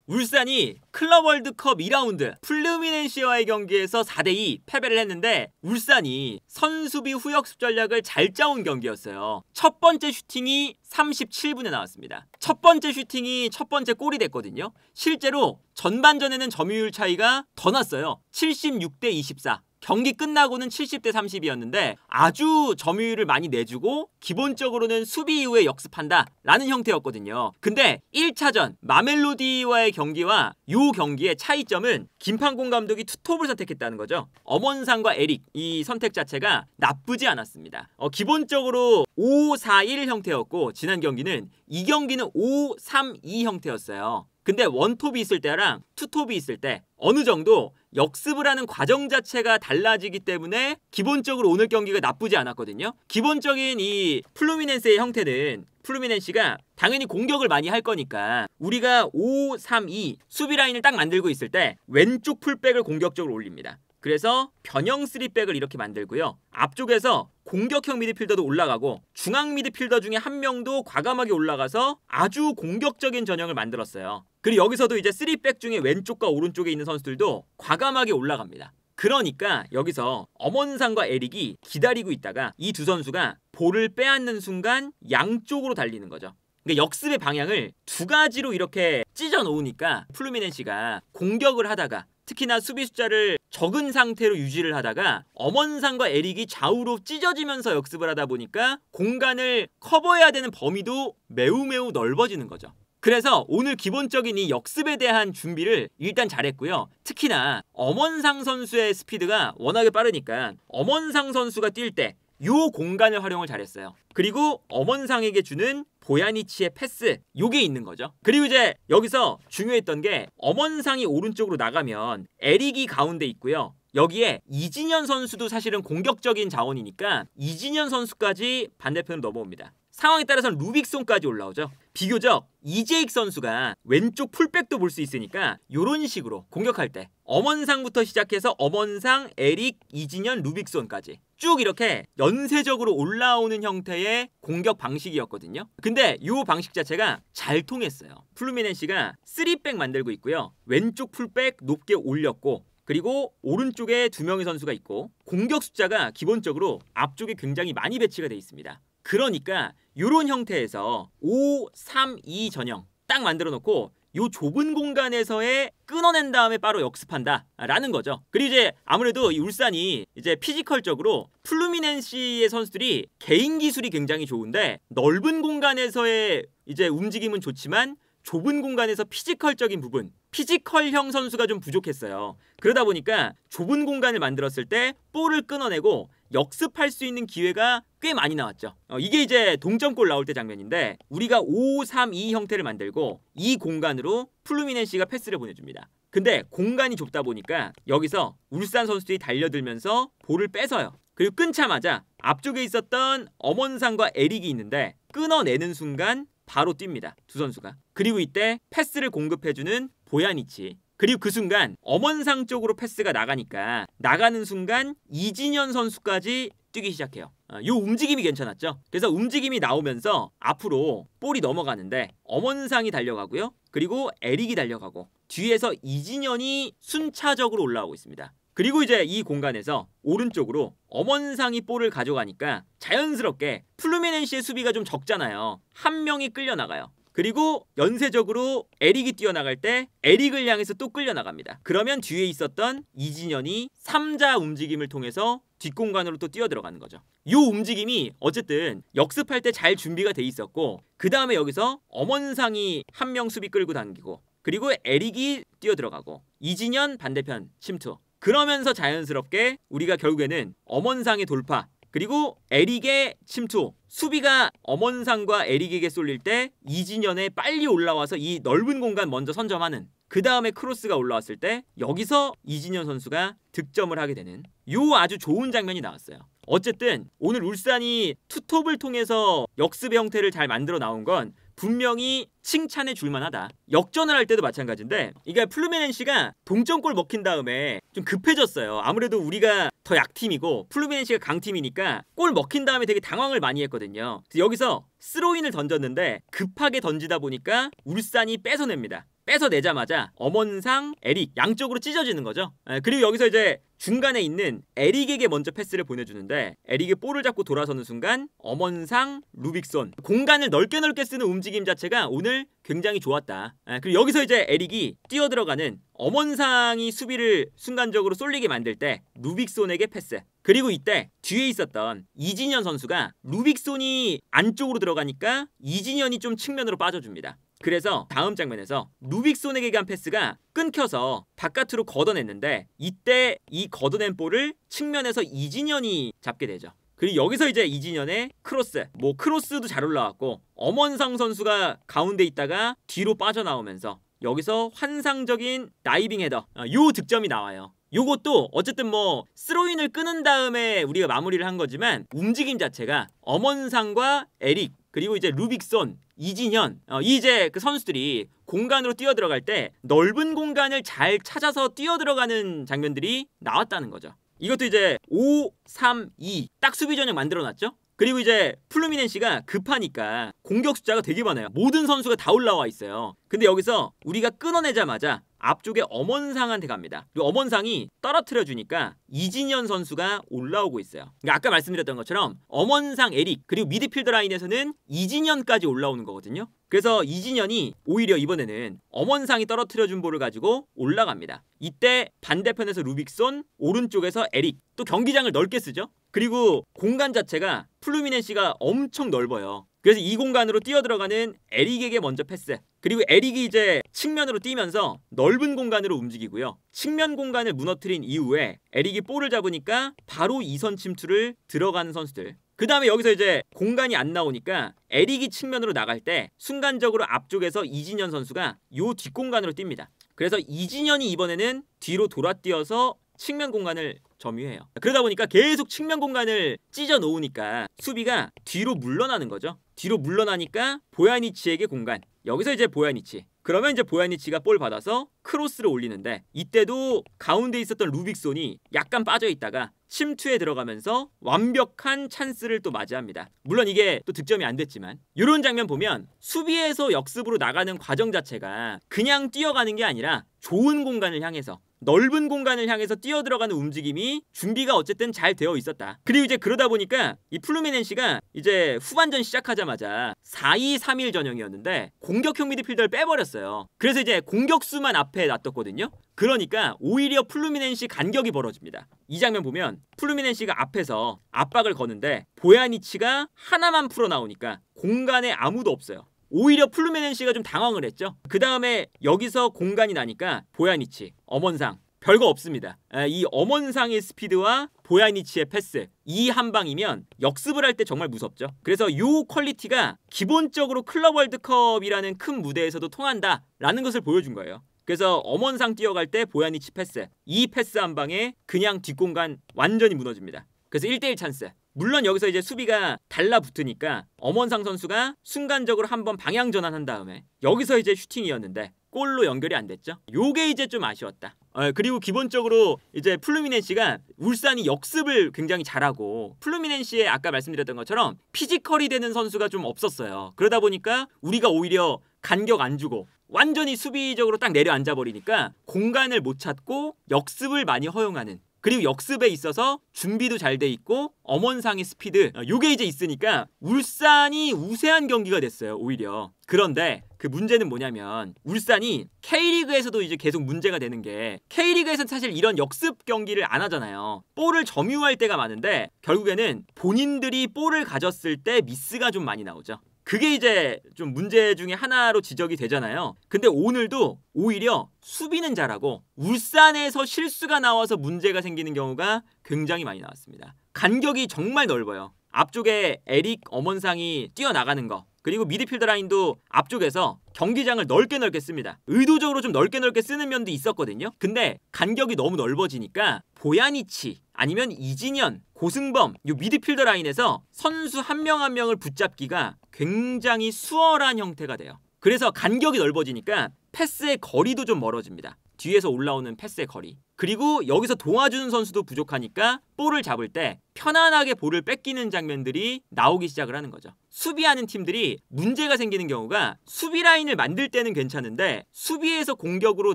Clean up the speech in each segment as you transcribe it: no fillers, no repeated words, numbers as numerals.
울산이 클럽 월드컵 2라운드 플루미넨시와의 경기에서 4대2 패배를 했는데 울산이 선수비 후역습 전략을 잘 짜온 경기였어요. 첫 번째 슈팅이 37분에 나왔습니다. 첫 번째 슈팅이 첫 번째 골이 됐거든요. 실제로 전반전에는 점유율 차이가 더 났어요. 76대 24. 경기 끝나고는 70대 30이었는데 아주 점유율을 많이 내주고 기본적으로는 수비 이후에 역습한다 라는 형태였거든요. 근데 1차전 마멜로디와의 경기와 이 경기의 차이점은 김판공 감독이 투톱을 선택했다는 거죠. 엄원상과 에릭, 이 선택 자체가 나쁘지 않았습니다. 기본적으로 5-4-1 형태였고 지난 경기는 이 경기는 5-3-2 형태였어요. 근데 원톱이 있을 때랑 투톱이 있을 때 어느 정도 역습을 하는 과정 자체가 달라지기 때문에 기본적으로 오늘 경기가 나쁘지 않았거든요. 기본적인 이 플루미넨스의 형태는 플루미넨시가 당연히 공격을 많이 할 거니까 우리가 5-3-2 수비 라인을 딱 만들고 있을 때 왼쪽 풀백을 공격적으로 올립니다. 그래서 변형 3백을 이렇게 만들고요. 앞쪽에서 공격형 미드필더도 올라가고 중앙 미드필더 중에 한 명도 과감하게 올라가서 아주 공격적인 전형을 만들었어요. 그리고 여기서도 이제 3백 중에 왼쪽과 오른쪽에 있는 선수들도 과감하게 올라갑니다. 그러니까 여기서 엄원상과 에릭이 기다리고 있다가 이 두 선수가 볼을 빼앗는 순간 양쪽으로 달리는 거죠. 그러니까 역습의 방향을 두 가지로 이렇게 찢어 놓으니까 플루미넨시가 공격을 하다가 특히나 수비 숫자를 적은 상태로 유지를 하다가 엄원상과 에릭이 좌우로 찢어지면서 역습을 하다 보니까 공간을 커버해야 되는 범위도 매우 넓어지는 거죠. 그래서 오늘 기본적인 이 역습에 대한 준비를 일단 잘했고요. 특히나 엄원상 선수의 스피드가 워낙에 빠르니까 엄원상 선수가 뛸 때 이 공간을 활용을 잘했어요. 그리고 엄원상에게 주는 보야니치의 패스, 요게 있는 거죠. 그리고 이제 여기서 중요했던 게 엄원상이 오른쪽으로 나가면 에릭이 가운데 있고요. 여기에 이진현 선수도 사실은 공격적인 자원이니까 이진현 선수까지 반대편으로 넘어옵니다. 상황에 따라서는 루빅손까지 올라오죠. 비교적 이재익 선수가 왼쪽 풀백도 볼 수 있으니까 이런 식으로 공격할 때 엄원상부터 시작해서 엄원상, 에릭, 이진현, 루빅손까지 쭉 이렇게 연쇄적으로 올라오는 형태의 공격 방식이었거든요. 근데 이 방식 자체가 잘 통했어요. 플루미넨시가 3백 만들고 있고요. 왼쪽 풀백 높게 올렸고 그리고 오른쪽에 두 명의 선수가 있고 공격 숫자가 기본적으로 앞쪽에 굉장히 많이 배치가 돼 있습니다. 그러니까 이런 형태에서 5-3-2 전형 딱 만들어 놓고 요 좁은 공간에서의 끊어낸 다음에 바로 역습한다 라는 거죠. 그리고 이제 아무래도 이 울산이 이제 피지컬적으로 플루미넨시의 선수들이 개인 기술이 굉장히 좋은데 넓은 공간에서의 이제 움직임은 좋지만 좁은 공간에서 피지컬적인 부분, 피지컬형 선수가 좀 부족했어요. 그러다 보니까 좁은 공간을 만들었을 때 볼을 끊어내고 역습할 수 있는 기회가 꽤 많이 나왔죠. 이게 이제 동점골 나올 때 장면인데 우리가 5-3-2 형태를 만들고 이 공간으로 플루미넨시가 패스를 보내줍니다. 근데 공간이 좁다 보니까 여기서 울산 선수들이 달려들면서 볼을 뺏어요. 그리고 끊자마자 앞쪽에 있었던 엄원상과 에릭이 있는데 끊어내는 순간 바로 뜁니다. 두 선수가. 그리고 이때 패스를 공급해주는 보야니치. 그리고 그 순간 엄원상 쪽으로 패스가 나가니까 나가는 순간 이진현 선수까지 뛰기 시작해요. 이 움직임이 괜찮았죠. 그래서 움직임이 나오면서 앞으로 볼이 넘어가는데 엄원상이 달려가고요. 그리고 에릭이 달려가고 뒤에서 이진현이 순차적으로 올라오고 있습니다. 그리고 이제 이 공간에서 오른쪽으로 엄원상이 볼을 가져가니까 자연스럽게 플루미넨시의 수비가 좀 적잖아요. 한 명이 끌려나가요. 그리고 연쇄적으로 에릭이 뛰어나갈 때 에릭을 향해서 또 끌려나갑니다. 그러면 뒤에 있었던 이진현이 3자 움직임을 통해서 뒷공간으로 또 뛰어들어가는 거죠. 이 움직임이 어쨌든 역습할 때 잘 준비가 돼 있었고 그 다음에 여기서 엄원상이 한 명 수비 끌고 당기고 그리고 에릭이 뛰어들어가고 이진현 반대편 침투. 그러면서 자연스럽게 우리가 결국에는 엄원상의 돌파 그리고 에릭의 침투 수비가 엄원상과 에릭에게 쏠릴 때 이진현에 빨리 올라와서 이 넓은 공간 먼저 선점하는 그 다음에 크로스가 올라왔을 때 여기서 이진현 선수가 득점을 하게 되는 요 아주 좋은 장면이 나왔어요. 어쨌든 오늘 울산이 투톱을 통해서 역습의 형태를 잘 만들어 나온 건 분명히 칭찬해 줄만하다. 역전을 할 때도 마찬가지인데 이게 플루미넨시가 동점골 먹힌 다음에 좀 급해졌어요. 아무래도 우리가 더 약팀이고 플루미넨시가 강팀이니까 골 먹힌 다음에 되게 당황을 많이 했거든요. 그래서 여기서 스로인을 던졌는데 급하게 던지다 보니까 울산이 뺏어냅니다. 뺏어내자마자 엄원상, 에릭 양쪽으로 찢어지는 거죠. 그리고 여기서 이제 중간에 있는 에릭에게 먼저 패스를 보내주는데 에릭이 볼을 잡고 돌아서는 순간 엄원상, 루빅손 공간을 넓게 쓰는 움직임 자체가 오늘 굉장히 좋았다. 그리고 여기서 이제 에릭이 뛰어들어가는 엄원상이 수비를 순간적으로 쏠리게 만들 때 루빅손에게 패스. 그리고 이때 뒤에 있었던 이진현 선수가 루빅손이 안쪽으로 들어가니까 이진현이 좀 측면으로 빠져줍니다. 그래서 다음 장면에서 루빅손에게 간 패스가 끊겨서 바깥으로 걷어냈는데 이때 이 걷어낸 볼을 측면에서 이진현이 잡게 되죠. 그리고 여기서 이제 이진현의 크로스, 크로스도 잘 올라왔고 엄원상 선수가 가운데 있다가 뒤로 빠져나오면서 여기서 환상적인 다이빙 헤더, 요 득점이 나와요. 요것도 어쨌든 스로인을 끊은 다음에 우리가 마무리를 한 거지만 움직임 자체가 엄원상과 에릭 그리고 이제 루빅손, 이진현 이제 그 선수들이 공간으로 뛰어들어갈 때 넓은 공간을 잘 찾아서 뛰어들어가는 장면들이 나왔다는 거죠. 이것도 이제 5, 3, 2 딱 수비 전형 만들어놨죠. 그리고 이제 플루미넨시가 급하니까 공격 숫자가 되게 많아요. 모든 선수가 다 올라와 있어요. 근데 여기서 우리가 끊어내자마자 앞쪽에 엄원상한테 갑니다. 그리고 엄원상이 떨어뜨려 주니까 이진현 선수가 올라오고 있어요. 그러니까 아까 말씀드렸던 것처럼 엄원상, 에릭 그리고 미드필더 라인에서는 이진현까지 올라오는 거거든요. 그래서 이진현이 오히려 이번에는 엄원상이 떨어뜨려 준 볼을 가지고 올라갑니다. 이때 반대편에서 루빅손, 오른쪽에서 에릭, 또 경기장을 넓게 쓰죠. 그리고 공간 자체가 플루미넨시가 엄청 넓어요. 그래서 이 공간으로 뛰어들어가는 에릭에게 먼저 패스. 그리고 에릭이 이제 측면으로 뛰면서 넓은 공간으로 움직이고요. 측면 공간을 무너뜨린 이후에 에릭이 볼을 잡으니까 바로 이선 침투를 들어가는 선수들. 그 다음에 여기서 이제 공간이 안 나오니까 에릭이 측면으로 나갈 때 순간적으로 앞쪽에서 이진현 선수가 요 뒷공간으로 뜁니다. 그래서 이진현이 이번에는 뒤로 돌아뛰어서 측면 공간을 점유해요. 그러다 보니까 계속 측면 공간을 찢어 놓으니까 수비가 뒤로 물러나는 거죠. 뒤로 물러나니까 보야니치에게 공간. 여기서 이제 보야니치. 그러면 이제 보야니치가 볼 받아서 크로스를 올리는데 이때도 가운데 있었던 루빅손이 약간 빠져 있다가 침투에 들어가면서 완벽한 찬스를 또 맞이합니다. 물론 이게 또 득점이 안 됐지만 이런 장면 보면 수비에서 역습으로 나가는 과정 자체가 그냥 뛰어가는 게 아니라 좋은 공간을 향해서 넓은 공간을 향해서 뛰어들어가는 움직임이 준비가 어쨌든 잘 되어 있었다. 그리고 이제 그러다 보니까 이 플루미넨시가 이제 후반전 시작하자마자 4-2-3-1 전형이었는데 공격형 미드필더를 빼버렸어요. 그래서 이제 공격수만 앞에 놔뒀거든요. 그러니까 오히려 플루미넨시 간격이 벌어집니다. 이 장면 보면 플루미넨시가 앞에서 압박을 거는데 보야니치가 하나만 풀어 나오니까 공간에 아무도 없어요. 오히려 플루미넨시가 좀 당황을 했죠. 그 다음에 여기서 공간이 나니까 보야니치, 엄원상 별거 없습니다. 이 엄원상의 스피드와 보야니치의 패스 이 한 방이면 역습을 할 때 정말 무섭죠. 그래서 이 퀄리티가 기본적으로 클럽 월드컵이라는 큰 무대에서도 통한다라는 것을 보여준 거예요. 그래서 엄원상 뛰어갈 때 보야니치 패스 이 패스 한 방에 그냥 뒷공간 완전히 무너집니다. 그래서 1대1 찬스. 물론 여기서 이제 수비가 달라붙으니까 엄원상 선수가 순간적으로 한번 방향 전환한 다음에 여기서 이제 슈팅이었는데 골로 연결이 안 됐죠. 요게 이제 좀 아쉬웠다. 그리고 기본적으로 이제 플루미넨시가 울산이 역습을 굉장히 잘하고 플루미넨시의 아까 말씀드렸던 것처럼 피지컬이 되는 선수가 좀 없었어요. 그러다 보니까 우리가 오히려 간격 안 주고 완전히 수비적으로 딱 내려앉아 버리니까 공간을 못 찾고 역습을 많이 허용하는 그리고 역습에 있어서 준비도 잘 돼 있고 엄원상의 스피드 요게 이제 있으니까 울산이 우세한 경기가 됐어요. 오히려. 그런데 그 문제는 뭐냐면 울산이 K리그에서도 이제 계속 문제가 되는 게 K리그에서는 사실 이런 역습 경기를 안 하잖아요. 볼을 점유할 때가 많은데 결국에는 본인들이 볼을 가졌을 때 미스가 좀 많이 나오죠. 그게 이제 좀 문제 중에 하나로 지적이 되잖아요. 근데 오늘도 오히려 수비는 잘하고 울산에서 실수가 나와서 문제가 생기는 경우가 굉장히 많이 나왔습니다. 간격이 정말 넓어요. 앞쪽에 에릭, 엄원상이 뛰어나가는 거 그리고 미드필더 라인도 앞쪽에서 경기장을 넓게 씁니다. 의도적으로 좀 넓게 쓰는 면도 있었거든요. 근데 간격이 너무 넓어지니까 보야니치 아니면 이진현, 고승범 이 미드필더 라인에서 선수 한 명 한 명을 붙잡기가 굉장히 수월한 형태가 돼요. 그래서 간격이 넓어지니까 패스의 거리도 좀 멀어집니다. 뒤에서 올라오는 패스의 거리. 그리고 여기서 도와주는 선수도 부족하니까 볼을 잡을 때 편안하게 볼을 뺏기는 장면들이 나오기 시작을 하는 거죠. 수비하는 팀들이 문제가 생기는 경우가 수비 라인을 만들 때는 괜찮은데 수비에서 공격으로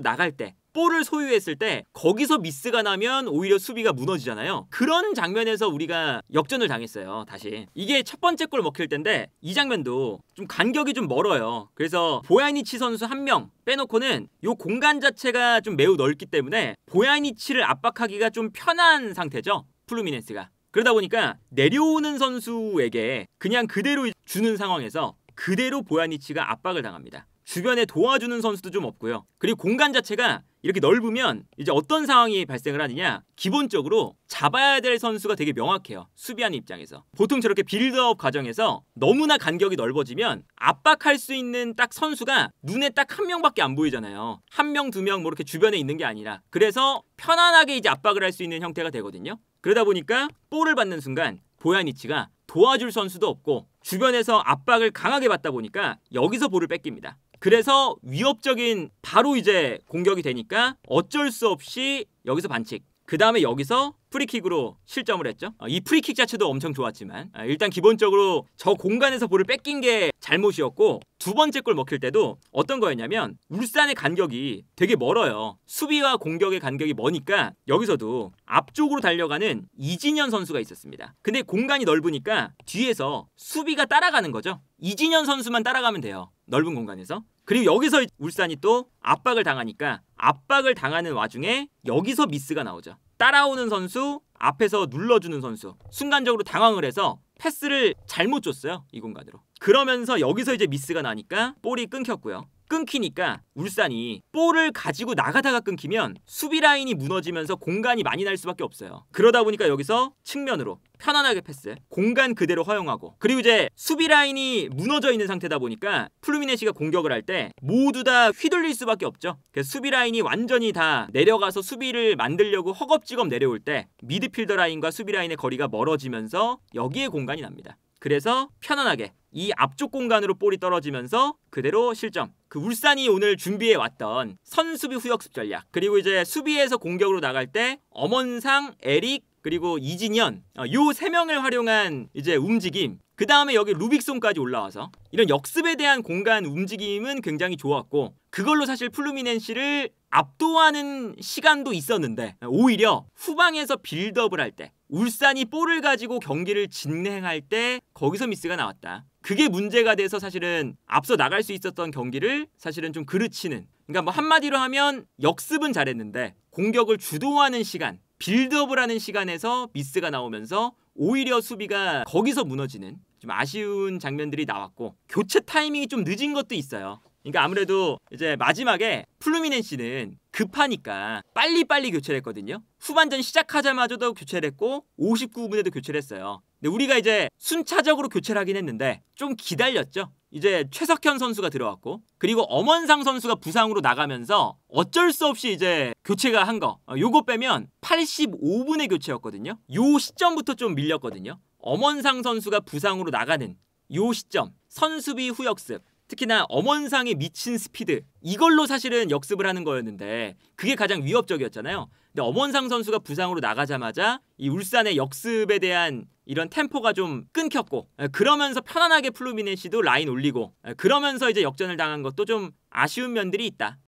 나갈 때 볼을 소유했을 때 거기서 미스가 나면 오히려 수비가 무너지잖아요. 그런 장면에서 우리가 역전을 당했어요. 다시 이게 첫 번째 골 먹힐 텐데 이 장면도 좀 간격이 좀 멀어요. 그래서 보야니치 선수 한 명 빼놓고는 요 공간 자체가 좀 매우 넓기 때문에 보야니치를 압박하기가 좀 편한 상태죠. 플루미넨스가. 그러다 보니까 내려오는 선수에게 그냥 그대로 주는 상황에서 그대로 보야니치가 압박을 당합니다. 주변에 도와주는 선수도 좀 없고요. 그리고 공간 자체가 이렇게 넓으면 이제 어떤 상황이 발생을 하느냐, 기본적으로 잡아야 될 선수가 되게 명확해요. 수비하는 입장에서. 보통 저렇게 빌드업 과정에서 너무나 간격이 넓어지면 압박할 수 있는 딱 선수가 눈에 딱 한 명밖에 안 보이잖아요. 한 명, 두 명 뭐 이렇게 주변에 있는 게 아니라. 그래서 편안하게 이제 압박을 할 수 있는 형태가 되거든요. 그러다 보니까 볼을 받는 순간 보야니치가 도와줄 선수도 없고 주변에서 압박을 강하게 받다 보니까 여기서 볼을 뺏깁니다. 그래서 위협적인 바로 이제 공격이 되니까 어쩔 수 없이 여기서 반칙. 그 다음에 여기서 프리킥으로 실점을 했죠. 이 프리킥 자체도 엄청 좋았지만 일단 기본적으로 저 공간에서 볼을 뺏긴 게 잘못이었고, 두 번째 골 먹힐 때도 어떤 거였냐면 울산의 간격이 되게 멀어요. 수비와 공격의 간격이 머니까 여기서도 앞쪽으로 달려가는 이진현 선수가 있었습니다. 근데 공간이 넓으니까 뒤에서 수비가 따라가는 거죠. 이진현 선수만 따라가면 돼요. 넓은 공간에서. 그리고 여기서 울산이 또 압박을 당하니까 압박을 당하는 와중에 여기서 미스가 나오죠. 따라오는 선수, 앞에서 눌러주는 선수 순간적으로 당황을 해서 패스를 잘못 줬어요. 이 공간으로. 그러면서 여기서 이제 미스가 나니까 볼이 끊겼고요. 끊기니까 울산이 볼을 가지고 나가다가 끊기면 수비 라인이 무너지면서 공간이 많이 날 수밖에 없어요. 그러다 보니까 여기서 측면으로 편안하게 패스, 공간 그대로 허용하고, 그리고 이제 수비 라인이 무너져 있는 상태다 보니까 플루미네시가 공격을 할 때 모두 다 휘둘릴 수밖에 없죠. 그래서 수비 라인이 완전히 다 내려가서 수비를 만들려고 허겁지겁 내려올 때 미드필더 라인과 수비 라인의 거리가 멀어지면서 여기에 공간이 납니다. 그래서 편안하게 이 앞쪽 공간으로 볼이 떨어지면서 그대로 실점. 그 울산이 오늘 준비해 왔던 선수비 후역습 전략, 그리고 이제 수비에서 공격으로 나갈 때 엄원상, 에릭, 그리고 이진현, 요 세 명을 활용한 이제 움직임, 그 다음에 여기 루빅손까지 올라와서 이런 역습에 대한 공간 움직임은 굉장히 좋았고, 그걸로 사실 플루미넨시를 압도하는 시간도 있었는데 오히려 후방에서 빌드업을 할 때, 울산이 볼을 가지고 경기를 진행할 때 거기서 미스가 나왔다. 그게 문제가 돼서 사실은 앞서 나갈 수 있었던 경기를 사실은 좀 그르치는, 그러니까 뭐 한마디로 하면 역습은 잘했는데 공격을 주도하는 시간, 빌드업을 하는 시간에서 미스가 나오면서 오히려 수비가 거기서 무너지는 좀 아쉬운 장면들이 나왔고, 교체 타이밍이 좀 늦은 것도 있어요. 그러니까 아무래도 이제 마지막에 플루미넨시는 급하니까 빨리빨리 교체를 했거든요. 후반전 시작하자마자도 교체를 했고 59분에도 교체를 했어요. 근데 우리가 이제 순차적으로 교체를 하긴 했는데 좀 기다렸죠. 이제 최석현 선수가 들어왔고, 그리고 엄원상 선수가 부상으로 나가면서 어쩔 수 없이 이제 교체가 한 거, 요거 빼면 85분의 교체였거든요. 요 시점부터 좀 밀렸거든요. 엄원상 선수가 부상으로 나가는 요 시점, 선수비 후역습, 특히나 엄원상의 미친 스피드, 이걸로 사실은 역습을 하는 거였는데 그게 가장 위협적이었잖아요. 근데 엄원상 선수가 부상으로 나가자마자 이 울산의 역습에 대한 이런 템포가 좀 끊겼고, 그러면서 편안하게 플루미넨시도 라인 올리고, 그러면서 이제 역전을 당한 것도 좀 아쉬운 면들이 있다.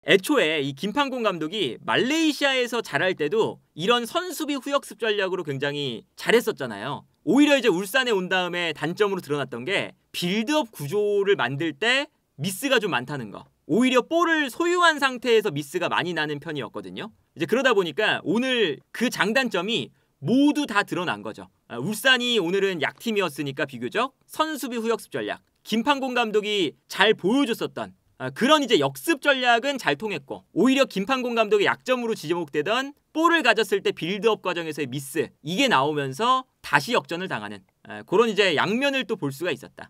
애초에 이 김판공 감독이 말레이시아에서 잘할 때도 이런 선수비 후역습 전략으로 굉장히 잘했었잖아요. 오히려 이제 울산에 온 다음에 단점으로 드러났던 게 빌드업 구조를 만들 때 미스가 좀 많다는 거. 오히려 볼을 소유한 상태에서 미스가 많이 나는 편이었거든요. 이제 그러다 보니까 오늘 그 장단점이 모두 다 드러난 거죠. 울산이 오늘은 약팀이었으니까 비교적 선수비 후역습 전략, 김판공 감독이 잘 보여줬었던 그런 이제 역습 전략은 잘 통했고, 오히려 김판공 감독의 약점으로 지목되던 볼을 가졌을 때 빌드업 과정에서의 미스, 이게 나오면서 다시 역전을 당하는 그런 이제 양면을 또 볼 수가 있었다.